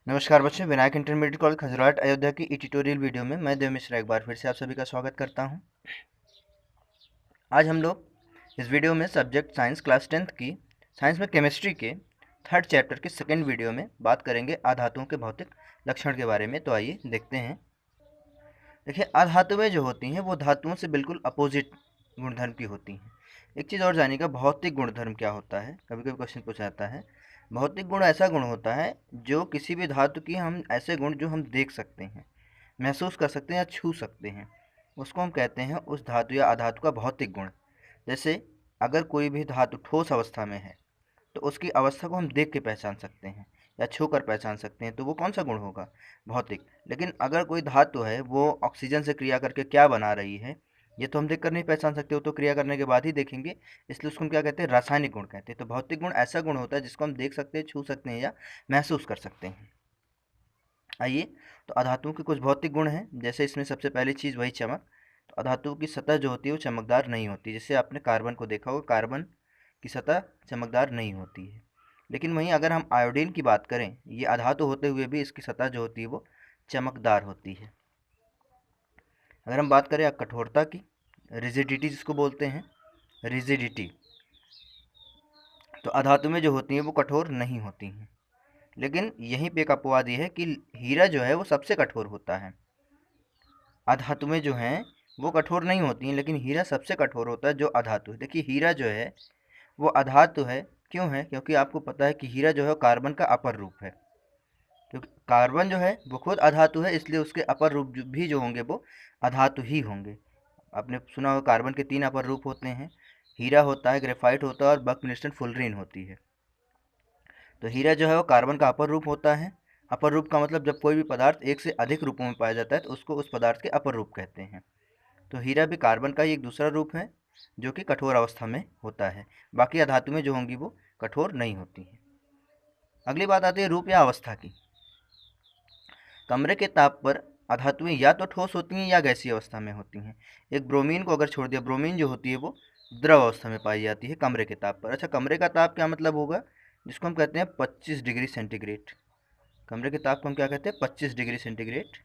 नमस्कार बच्चों, Vinayak intermediate college खजराट Ayodhya की ई ट्यूटोरियल वीडियो में मैं देव मिश्रा एक बार फिर से आप सभी का स्वागत करता हूं। आज हम लोग इस वीडियो में सब्जेक्ट साइंस क्लास 10th की साइंस में केमिस्ट्री के थर्ड चैप्टर के सेकंड वीडियो में बात करेंगे अधातुओं के भौतिक लक्षण के बारे में। तो आइए देखते हैं। देखिए, अधातुएं जो होती हैं वो धातुओं से बिल्कुल अपोजिट गुणधर्म की होती हैं। एक चीज़ और जानिएगा, भौतिक गुणधर्म क्या होता है। कभी कभी क्वेश्चन पूछा जाता है। भौतिक गुण ऐसा गुण होता है जो किसी भी धातु की हम ऐसे गुण जो हम देख सकते हैं, महसूस कर सकते हैं या छू सकते हैं, उसको हम कहते हैं उस धातु या अधातु का भौतिक गुण। जैसे अगर कोई भी धातु ठोस अवस्था में है तो उसकी अवस्था को हम देख के पहचान सकते हैं या छू कर पहचान सकते हैं, तो वो कौन सा गुण होगा? भौतिक। लेकिन अगर कोई धातु है वो ऑक्सीजन से क्रिया करके क्या बना रही है, ये तो हम देख कर नहीं पहचान सकते, वो तो क्रिया करने के बाद ही देखेंगे, इसलिए उसको हम क्या कहते हैं? रासायनिक गुण कहते हैं। तो भौतिक गुण ऐसा गुण होता है जिसको हम देख सकते हैं, छू सकते हैं या महसूस कर सकते हैं। आइए, तो अधातुओं के कुछ भौतिक गुण हैं। जैसे इसमें सबसे पहली चीज़ वही चमक। तो अधातुओं की सतह जो होती है वो चमकदार नहीं होती। जैसे आपने कार्बन को देखा होगा, कार्बन की सतह चमकदार नहीं होती है। लेकिन वहीं अगर हम आयोडीन की बात करें, ये अधातु होते हुए भी इसकी सतह जो होती है वो चमकदार होती है। अगर हम बात करें कठोरता की, रिजिडिटी जिसको बोलते हैं, रिजिडिटी, तो अधातु में जो होती हैं वो कठोर नहीं होती हैं। लेकिन यहीं पे एक अपवाद ये है कि हीरा जो है वो सबसे कठोर होता है। अधातु में जो हैं वो कठोर नहीं होती हैं, लेकिन हीरा सबसे कठोर होता है जो अधातु है। देखिए, हीरा जो है वो अधातु है। क्यों है? क्योंकि आपको पता है कि हीरा जो है कार्बन का अपर रूप है। क्योंकि कार्बन जो है वो खुद अधातु है, इसलिए उसके अपर रूप भी जो होंगे वो अधातु ही होंगे। आपने सुना होगा कार्बन के 3 अपर रूप होते हैं, हीरा होता है, ग्रेफाइट होता है और बकनिस्टन फुलरीन होती है। तो हीरा जो है वो कार्बन का अपर रूप होता है। अपर रूप का मतलब जब कोई भी पदार्थ एक से अधिक रूपों में पाया जाता है तो उसको उस पदार्थ के अपर रूप कहते हैं। तो हीरा भी कार्बन का ही एक दूसरा रूप है जो कि कठोर अवस्था में होता है। बाकी अधातु में जो होंगी वो कठोर नहीं होती हैं। अगली बात आती है रूप या अवस्था की। कमरे के ताप पर अधातुएं या तो ठोस होती हैं या गैसीय अवस्था में होती हैं। एक ब्रोमीन को अगर छोड़ दिया, ब्रोमीन जो होती है वो द्रव अवस्था में पाई जाती है कमरे के ताप पर। अच्छा, कमरे का ताप क्या मतलब होगा? जिसको हम कहते हैं 25 डिग्री सेंटीग्रेड। कमरे के ताप को हम क्या कहते हैं? 25 डिग्री सेंटीग्रेड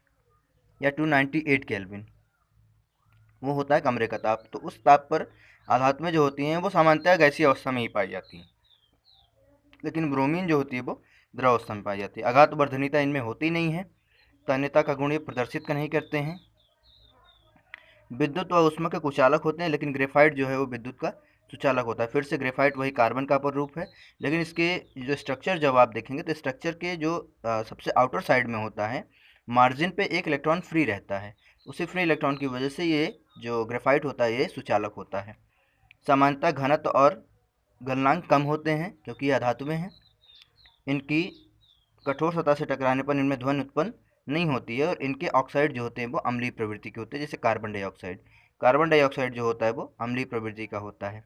या 298 केल्विन, वो होता है कमरे का ताप। तो उस ताप पर अधातुएं जो होती हैं वो सामान्यतः गैसीय अवस्था में ही पाई जाती हैं, लेकिन ब्रोमीन जो होती है वो द्रव अवस्था में पाई जाती है। आघात वर्धनीयता इनमें होती नहीं है, तन्यता का गुण ये प्रदर्शित नहीं करते हैं। विद्युत व ऊष्मा के कुचालक होते हैं, लेकिन ग्रेफाइट जो है वो विद्युत का सुचालक होता है। फिर से ग्रेफाइट वही कार्बन का अपर रूप है, लेकिन इसके जो स्ट्रक्चर जब आप देखेंगे तो स्ट्रक्चर के जो सबसे आउटर साइड में होता है, मार्जिन पे एक इलेक्ट्रॉन फ्री रहता है। उसी फ्री इलेक्ट्रॉन की वजह से ये जो ग्रेफाइट होता है ये सुचालक होता है। सामान्यतः घनत्व और गलनांक कम होते हैं क्योंकि ये अधातु में हैं। इनकी कठोर सतह से टकराने पर इनमें ध्वनि उत्पन्न नहीं होती है और इनके ऑक्साइड जो होते हैं वो अम्लीय प्रवृत्ति के होते हैं, जैसे कार्बन डाइऑक्साइड। कार्बन डाइऑक्साइड जो होता है वो अम्लीय प्रवृत्ति का होता है।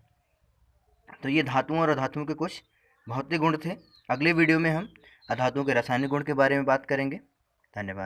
तो ये धातुओं और अधातुओं के कुछ भौतिक गुण थे। अगले वीडियो में हम अधातुओं के रासायनिक गुण के बारे में बात करेंगे। धन्यवाद।